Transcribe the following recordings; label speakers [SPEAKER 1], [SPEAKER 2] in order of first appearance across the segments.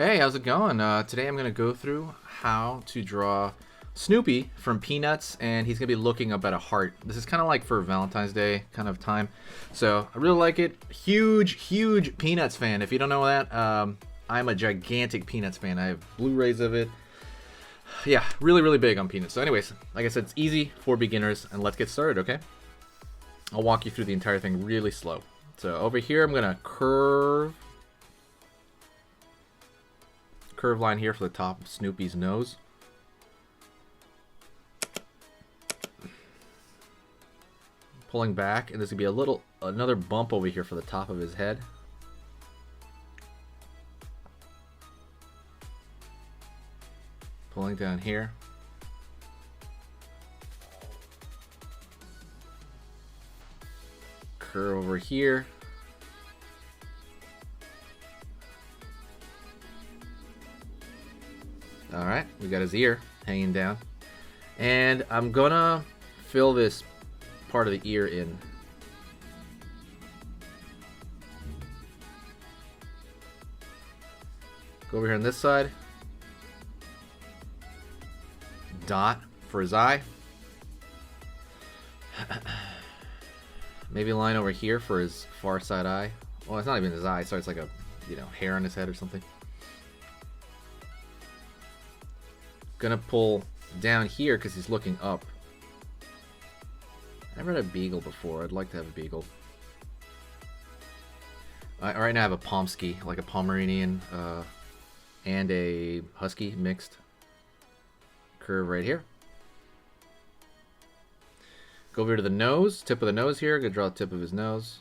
[SPEAKER 1] Hey, how's it going? Today I'm going to go through how to draw Snoopy from Peanuts, and he's going to be looking up at a heart. This is kind of like for Valentine's Day kind of time, so I really like it. Huge Peanuts fan. If you don't know that, I'm a gigantic Peanuts fan. I have Blu-rays of it. Yeah, really big on Peanuts. So anyways, like I said, it's easy for beginners, and let's get started, okay? I'll walk you through the entire thing really slow. So over here, I'm going to curve line here for the top of Snoopy's nose. Pulling back, and there's gonna be another bump over here for the top of his head. Pulling down here. Curve over here. Alright, we got his ear hanging down. And I'm gonna fill this part of the ear in. Go over here on this side. Dot for his eye. Maybe a line over here for his far side eye. Well, it's not even his eye, so it's like a, hair on his head or something. Gonna pull down here because he's looking up. I've never had a beagle before. I'd like to have a beagle. Right now I have a Pomsky, like a Pomeranian and a Husky mixed. Curve right here. Go over to the nose, tip of the nose here. Gonna draw the tip of his nose.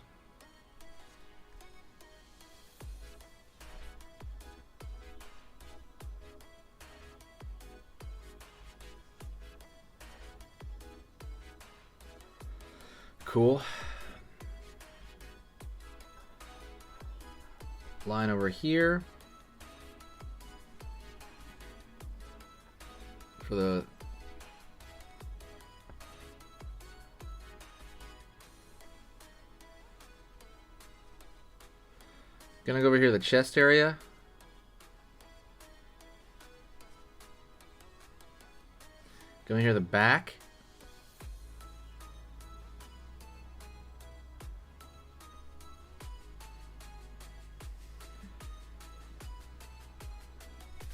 [SPEAKER 1] Cool. Line over here for the gonna go over here the chest area. Going here the back.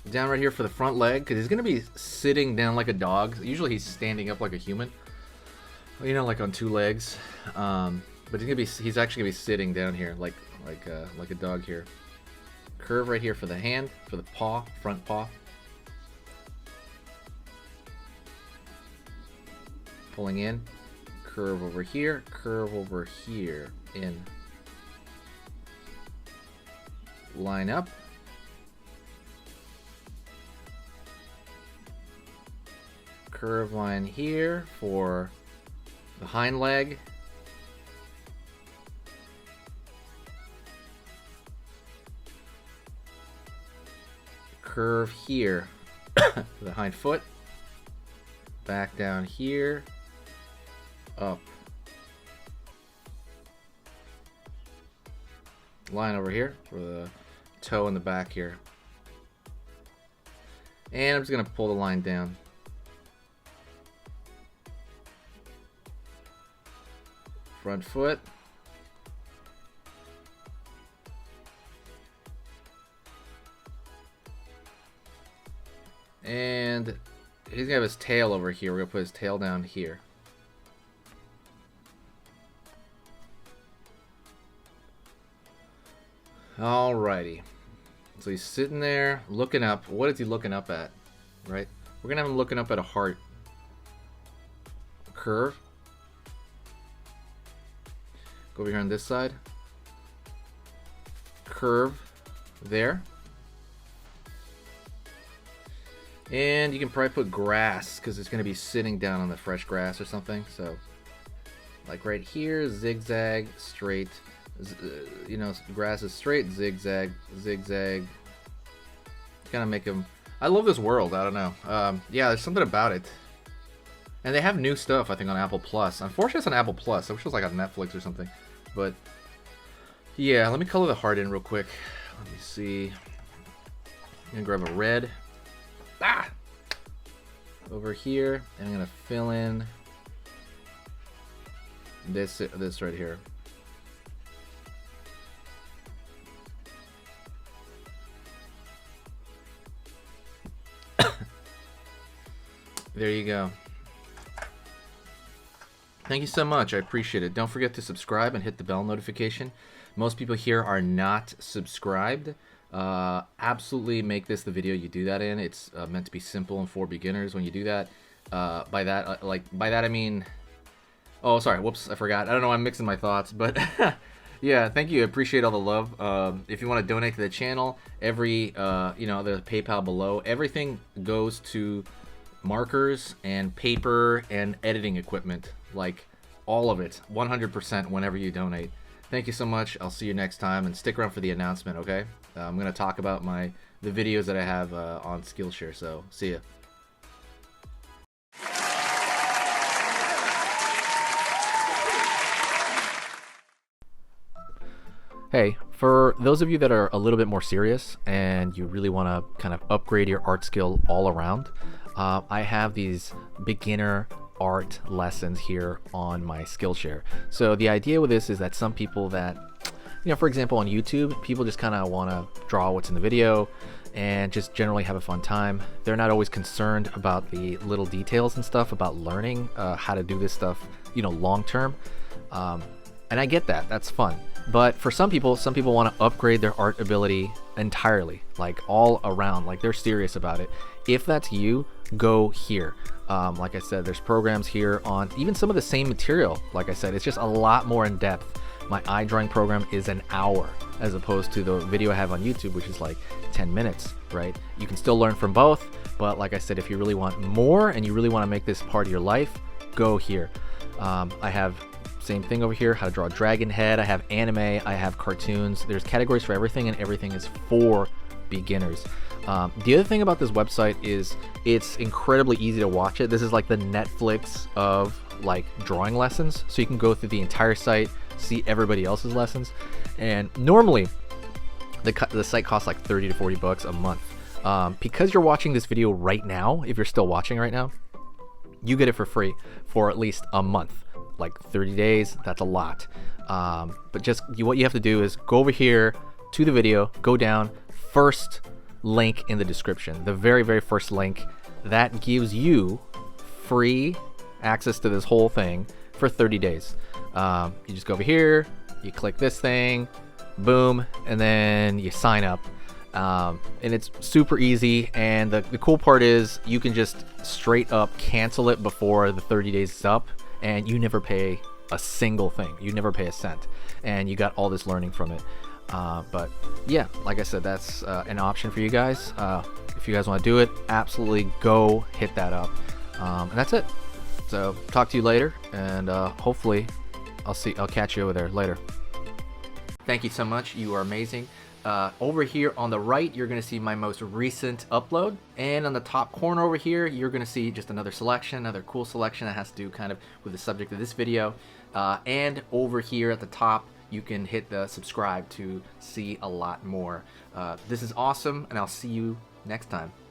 [SPEAKER 1] Down right here for the front leg, because he's going to be sitting down like a dog. Usually he's standing up like a human. Like on two legs. But he's actually going to be sitting down here like a dog here. Curve right here for the hand, for the paw, front paw. Pulling in. Curve over here, in. Line up. Curve line here for the hind leg. Curve here for the hind foot. Back down here. Up. Line over here for the toe in the back here. And I'm just going to pull the line down. Front foot. And he's gonna have his tail over here. We're gonna put his tail down here. Alrighty. So he's sitting there looking up. What is he looking up at? Right? We're gonna have him looking up at a heart. Curve. Go over here on this side. Curve there. And you can probably put grass because it's going to be sitting down on the fresh grass or something. So, like right here, zigzag, straight. Grass is straight, zigzag, zigzag. Kind of make them. I love this world. I don't know. Yeah, there's something about it. And they have new stuff, I think, on Apple Plus. Unfortunately, it's on Apple Plus. I wish it was like on Netflix or something. But yeah, let me color the heart in real quick. Let me see. gonna grab a red. Ah! Over here, and I'm gonna fill in this right here. There you go. Thank you so much. I appreciate it. Don't forget to subscribe and hit the bell notification. Most people here are not subscribed. Absolutely make this the video you do that in. It's meant to be simple and for beginners when you do that. By that I mean... Oh, sorry. Whoops, I forgot. I don't know. I'm mixing my thoughts, but... Yeah, thank you. I appreciate all the love. If you want to donate to the channel, every, there's PayPal below. Everything goes to markers and paper and editing equipment, like all of it, 100% whenever you donate. Thank you so much. I'll see you next time, and stick around for the announcement, okay? I'm going to talk about the videos that I have on Skillshare, so see ya. Hey, for those of you that are a little bit more serious and you really want to kind of upgrade your art skill all around, I have these beginner art lessons here on my Skillshare. So the idea with this is that some people that, for example, on YouTube, people just kind of want to draw what's in the video and just generally have a fun time. They're not always concerned about the little details and stuff about learning how to do this stuff, long term. And I get that, that's fun. But for some people want to upgrade their art ability entirely, like all around, like they're serious about it. If that's you, go here. Like I said, there's programs here on even some of the same material. Like I said, it's just a lot more in depth. My eye drawing program is an hour as opposed to the video I have on YouTube, which is like 10 minutes, right? You can still learn from both, but like I said, if you really want more and you really want to make this part of your life, go here. I have same thing over here, how to draw a dragon head. I have anime, I have cartoons. There's categories for everything, and everything is for beginners. The other thing about this website is it's incredibly easy to watch it. This is like the Netflix of like drawing lessons. So you can go through the entire site, see everybody else's lessons. And normally the site costs like 30 to 40 bucks a month. Because you're watching this video right now, if you're still watching right now, you get it for free for at least a month. Like 30 days, that's a lot. But just what you have to do is go over here to the video, go down, first link in the description, the very, very first link. That gives you free access to this whole thing for 30 days. You just go over here, you click this thing, boom, and then you sign up. And it's super easy, and the cool part is you can just straight up cancel it before the 30 days is up, and you never pay a single thing. You never pay a cent, and you got all this learning from it. But yeah, like I said, that's an option for you guys. If you guys want to do it, absolutely go hit that up. And that's it. So talk to you later, and hopefully I'll catch you over there later. Thank you so much. You are amazing. Over here on the right, you're going to see my most recent upload, and on the top corner over here, you're going to see just another selection, another cool selection that has to do kind of with the subject of this video. And over here at the top, you can hit the subscribe to see a lot more. This is awesome, and I'll see you next time.